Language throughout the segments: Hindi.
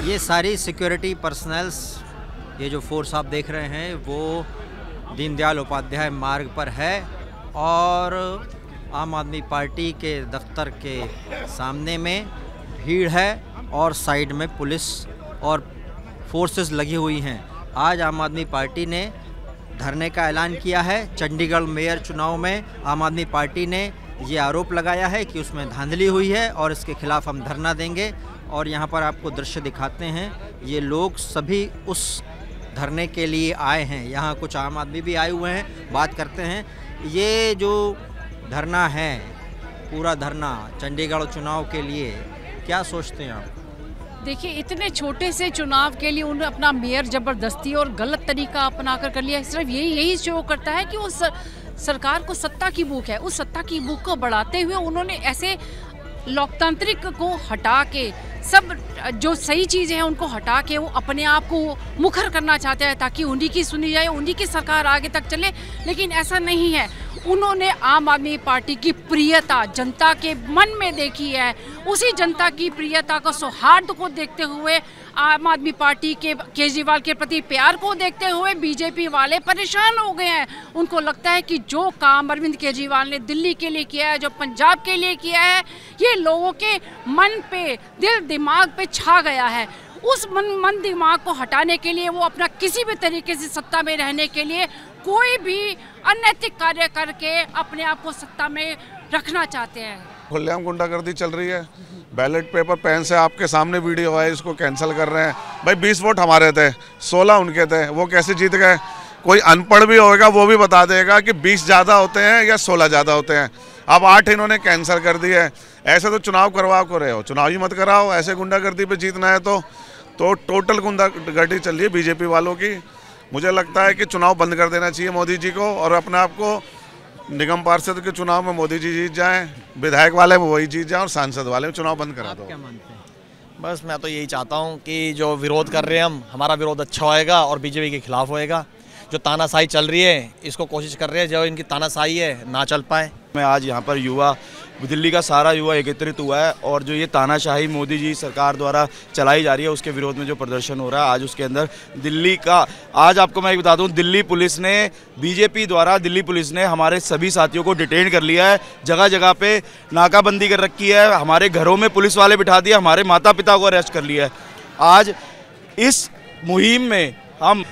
ये सारी सिक्योरिटी पर्सनल्स, ये जो फोर्स आप देख रहे हैं वो दीनदयाल उपाध्याय मार्ग पर है और आम आदमी पार्टी के दफ्तर के सामने में भीड़ है और साइड में पुलिस और फोर्सेस लगी हुई हैं। आज आम आदमी पार्टी ने धरने का ऐलान किया है। चंडीगढ़ मेयर चुनाव में आम आदमी पार्टी ने ये आरोप लगाया है कि उसमें धांधली हुई है और इसके खिलाफ हम धरना देंगे। और यहाँ पर आपको दृश्य दिखाते हैं, ये लोग सभी उस धरने के लिए आए हैं। यहाँ कुछ आम आदमी भी आए हुए हैं, बात करते हैं। ये जो धरना है, पूरा धरना चंडीगढ़ चुनाव के लिए, क्या सोचते हैं आप? देखिए, इतने छोटे से चुनाव के लिए उन्होंने अपना मेयर जबरदस्ती और गलत तरीका अपनाकर कर लिया। सिर्फ यही शो करता है कि वो सरकार को सत्ता की भूख है। उस सत्ता की भूख को बढ़ाते हुए उन्होंने ऐसे लोकतांत्रिक को हटा के, सब जो सही चीज़ें हैं उनको हटा के वो अपने आप को मुखर करना चाहते हैं ताकि उन्हीं की सुनी जाए, उन्हीं की सरकार आगे तक चले। लेकिन ऐसा नहीं है। उन्होंने आम आदमी पार्टी की प्रियता जनता के मन में देखी है। उसी जनता की प्रियता को, सौहार्द को देखते हुए, आम आदमी पार्टी के केजरीवाल के प्रति प्यार को देखते हुए बीजेपी वाले परेशान हो गए हैं। उनको लगता है कि जो काम अरविंद केजरीवाल ने दिल्ली के लिए किया है, जो पंजाब के लिए किया है, ये लोगों के मन पे, दिल दिमाग पे छा गया है। उस मन दिमाग को हटाने के लिए वो अपना किसी भी तरीके से सत्ता में रहने के लिए कोई भी अनैतिक कार्य करके अपने आप को सत्ता में रखना चाहते हैं। खुलेआम गुंडागर्दी चल रही है। बैलेट पेपर पेन से आपके सामने वीडियो है, इसको कैंसिल कर रहे हैं। भाई 20 वोट हमारे थे, 16 उनके थे, वो कैसे जीत गए? कोई अनपढ़ भी होगा वो भी बता देगा कि 20 ज़्यादा होते हैं या 16 ज़्यादा होते हैं। अब 8 इन्होंने कैंसिल कर दिए। ऐसे तो चुनाव करवा को रहे हो, चुनाव ही मत कराओ। ऐसे गुंडागर्दी पे जीतना है तो टोटल गुंडागर्दी चल रही है बीजेपी वालों की। मुझे लगता है कि चुनाव बंद कर देना चाहिए मोदी जी को और अपने आप को निगम पार्षद के चुनाव में मोदी जी जीत जाएं, विधायक वाले में वही जीत जाएं और सांसद वाले में चुनाव बंद करा दो। क्या मानते हैं? बस मैं तो यही चाहता हूं कि जो विरोध कर रहे हैं हम, हमारा विरोध अच्छा होएगा और बीजेपी के खिलाफ होएगा। जो तानाशाही चल रही है, इसको कोशिश कर रहे हैं जो इनकी तानाशाही है ना चल पाए। मैं आज यहाँ पर युवा, दिल्ली का सारा युवा एकत्रित हुआ है और जो ये तानाशाही मोदी जी सरकार द्वारा चलाई जा रही है उसके विरोध में जो प्रदर्शन हो रहा है आज, उसके अंदर दिल्ली का, आज आपको मैं एक बता दूं, दिल्ली पुलिस ने, बीजेपी द्वारा दिल्ली पुलिस ने हमारे सभी साथियों को डिटेन कर लिया है। जगह जगह पे नाकाबंदी कर रखी है, हमारे घरों में पुलिस वाले बिठा दिया, हमारे माता पिता को अरेस्ट कर लिया है। आज इस मुहिम में हम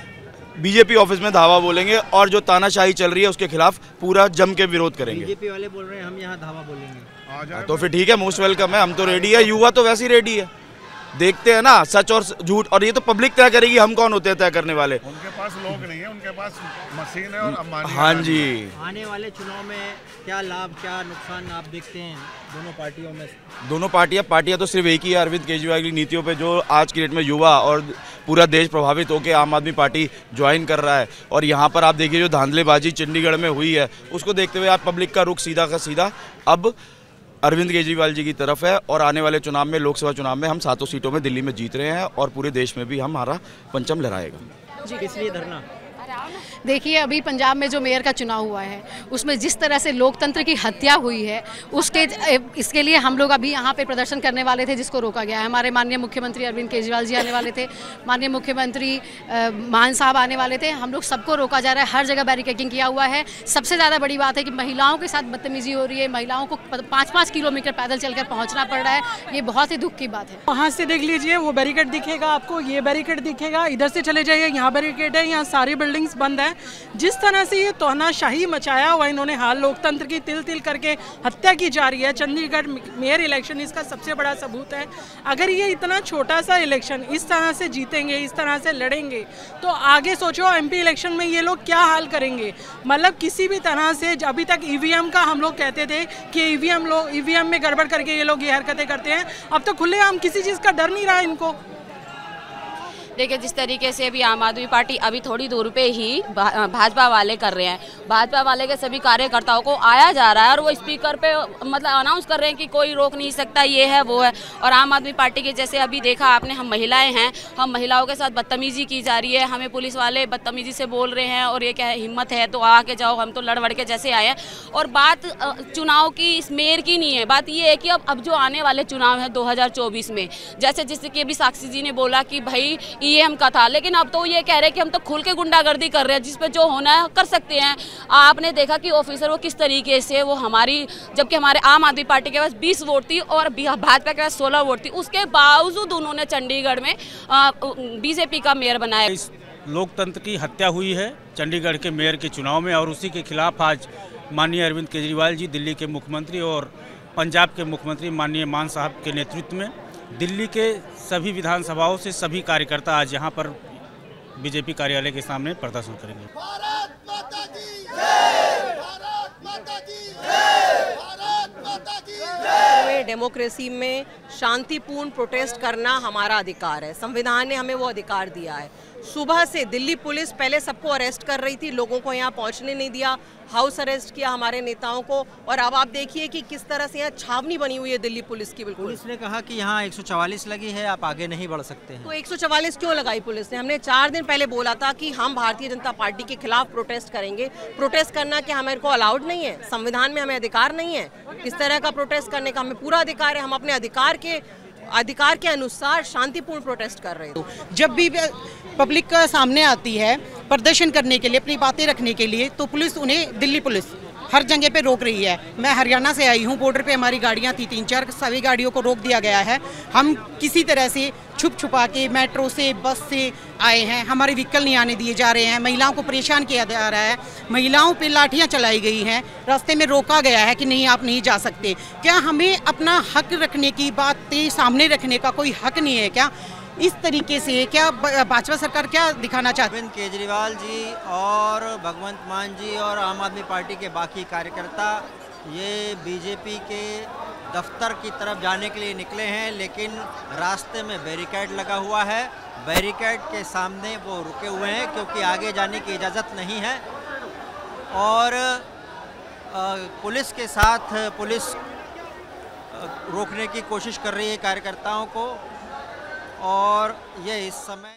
बीजेपी ऑफिस में धावा बोलेंगे और जो तानाशाही चल रही है उसके खिलाफ पूरा जम के विरोध करेंगे। बीजेपी वाले बोल रहे हैं हम यहाँ धावा बोलेंगे, तो फिर ठीक है, मोस्ट वेलकम है, हम तो रेडी है। युवा तो वैसे ही रेडी है। देखते हैं ना सच और झूठ, और ये तो पब्लिक तय करेगी, हम कौन होते हैं तय करने वाले। उनके पास लोग नहीं है, उनके पास मशीन है और अंबानी। हाँ जी। आने वाले चुनाव में क्या लाभ क्या नुकसान आप देखते हैं दोनों पार्टियों में? दोनों पार्टियां तो सिर्फ एक ही है, अरविंद केजरीवाल की नीतियों पे जो आज की डेट में युवा और पूरा देश प्रभावित होकर आम आदमी पार्टी ज्वाइन कर रहा है। और यहाँ पर आप देखिए जो धांधलेबाजी चंडीगढ़ में हुई है, उसको देखते हुए आप पब्लिक का रुख सीधा का सीधा अब अरविंद केजरीवाल जी की तरफ है। और आने वाले चुनाव में, लोकसभा चुनाव में, हम 7 सीटों में दिल्ली में जीत रहे हैं और पूरे देश में भी हमारा पंचम लहराएगा। जी, किस लिए धरना? देखिए, अभी पंजाब में जो मेयर का चुनाव हुआ है उसमें जिस तरह से लोकतंत्र की हत्या हुई है, इसके लिए हम लोग अभी यहाँ पे प्रदर्शन करने वाले थे, जिसको रोका गया है। हमारे माननीय मुख्यमंत्री अरविंद केजरीवाल जी आने वाले थे, माननीय मुख्यमंत्री मान साहब आने वाले थे। हम लोग सबको रोका जा रहा है, हर जगह बैरिकेडिंग किया हुआ है। सबसे ज़्यादा बड़ी बात है कि महिलाओं के साथ बदतमीजी हो रही है, महिलाओं को 5-5 किलोमीटर पैदल चलकर पहुँचना पड़ रहा है। ये बहुत ही दुख की बात है। वहाँ से देख लीजिए, वो बैरिकेड दिखेगा आपको, ये बैरिकेड दिखेगा, इधर से चले जाइए, यहाँ बैरिकेड है, यहाँ सारी बिल्डिंग्स बंद है। जिस तरह से ये तानाशाही मचाया हुआ इन्होंने, हाल लोकतंत्र की तिल तिल करके हत्या की जा रही है। चंडीगढ़ मेयर इलेक्शन इसका सबसे बड़ा सबूत है। अगर ये इतना छोटा सा इलेक्शन इस तरह से जीतेंगे, इस तरह से लड़ेंगे, तो आगे सोचो एमपी इलेक्शन में ये लोग क्या हाल करेंगे। मतलब किसी भी तरह से, अभी तक ईवीएम का हम लोग कहते थे कि ईवीएम में गड़बड़ करके ये लोग ये हरकतें करते हैं, अब तो खुलेआम किसी चीज़ का डर नहीं रहा इनको। देखिए जिस तरीके से अभी आम आदमी पार्टी अभी थोड़ी दूर पे ही भाजपा वाले कर रहे हैं, भाजपा वाले के सभी कार्यकर्ताओं को आया जा रहा है और वो स्पीकर पे मतलब अनाउंस कर रहे हैं कि कोई रोक नहीं सकता, ये है वो है। और आम आदमी पार्टी के जैसे अभी देखा आपने, हम महिलाएं हैं, हम महिलाओं के साथ बदतमीजी की जा रही है, हमें पुलिस वाले बदतमीजी से बोल रहे हैं और ये क्या है, हिम्मत है तो आके जाओ, हम तो लड़ वड़ के जैसे आए हैं। और बात चुनाव की, इस मेयर की नहीं है, बात ये है कि अब जो आने वाले चुनाव है 2024 में, जैसे कि अभी साक्षी जी ने बोला कि भाई ईएम का था, लेकिन अब तो ये कह रहे हैं कि हम तो खुल के गुंडागर्दी कर रहे हैं, जिस पे जो होना है कर सकते हैं। आपने देखा कि ऑफिसर वो किस तरीके से वो जबकि हमारे आम आदमी पार्टी के पास 20 वोट थी और भाजपा के पास 16 वोट थी, उसके बावजूद उन्होंने चंडीगढ़ में बीजेपी का मेयर बनाया। इस लोकतंत्र की हत्या हुई है चंडीगढ़ के मेयर के चुनाव में, और उसी के खिलाफ आज माननीय अरविंद केजरीवाल जी, दिल्ली के मुख्यमंत्री, और पंजाब के मुख्यमंत्री माननीय मान साहब के नेतृत्व में दिल्ली के सभी विधानसभाओं से सभी कार्यकर्ता आज यहाँ पर बीजेपी कार्यालय के सामने प्रदर्शन करेंगे। भारत माता की जय, भारत माता की जय, भारत माता की जय। डेमोक्रेसी में शांतिपूर्ण प्रोटेस्ट करना हमारा अधिकार है, संविधान ने हमें वो अधिकार दिया है। सुबह से दिल्ली पुलिस पहले सबको अरेस्ट कर रही थी, लोगों को यहाँ पहुँचने नहीं दिया, हाउस अरेस्ट किया हमारे नेताओं को, और अब आप देखिए कि किस तरह से यहाँ छावनी बनी हुई है दिल्ली पुलिस की। बिल्कुल पुलिस ने कहा कि यहाँ 144 लगी है, आप आगे नहीं बढ़ सकते हैं। तो 144 क्यों लगाई पुलिस ने? हमने 4 दिन पहले बोला था कि हम भारतीय जनता पार्टी के खिलाफ प्रोटेस्ट करेंगे। प्रोटेस्ट करना क्या हमारे को अलाउड नहीं है? संविधान में हमें अधिकार नहीं है इस तरह का प्रोटेस्ट करने का? हमें पूरा अधिकार है, हम अपने अधिकार के अनुसार शांतिपूर्ण प्रोटेस्ट कर रहे हैं। जब भी पब्लिक का सामने आती है प्रदर्शन करने के लिए, अपनी बातें रखने के लिए, तो पुलिस उन्हें, दिल्ली पुलिस हर जगह पे रोक रही है। मैं हरियाणा से आई हूँ, बॉर्डर पे हमारी गाड़ियाँ थी 3-4, सभी गाड़ियों को रोक दिया गया है। हम किसी तरह से छुप छुपा के मेट्रो से, बस से आए हैं, हमारे व्हीकल नहीं आने दिए जा रहे हैं, महिलाओं को परेशान किया जा रहा है, महिलाओं पे लाठियां चलाई गई हैं, रास्ते में रोका गया है कि नहीं आप नहीं जा सकते। क्या हमें अपना हक रखने की, बातें सामने रखने का कोई हक नहीं है क्या? इस तरीके से क्या भाजपा सरकार क्या दिखाना चाहती है? अरविंद केजरीवाल जी और भगवंत मान जी और आम आदमी पार्टी के बाकी कार्यकर्ता ये बीजेपी के दफ्तर की तरफ जाने के लिए निकले हैं, लेकिन रास्ते में बैरिकेड लगा हुआ है। बैरिकेड के सामने वो रुके हुए हैं क्योंकि आगे जाने की इजाज़त नहीं है, और पुलिस के साथ पुलिस रोकने की कोशिश कर रही है कार्यकर्ताओं को, और ये इस समय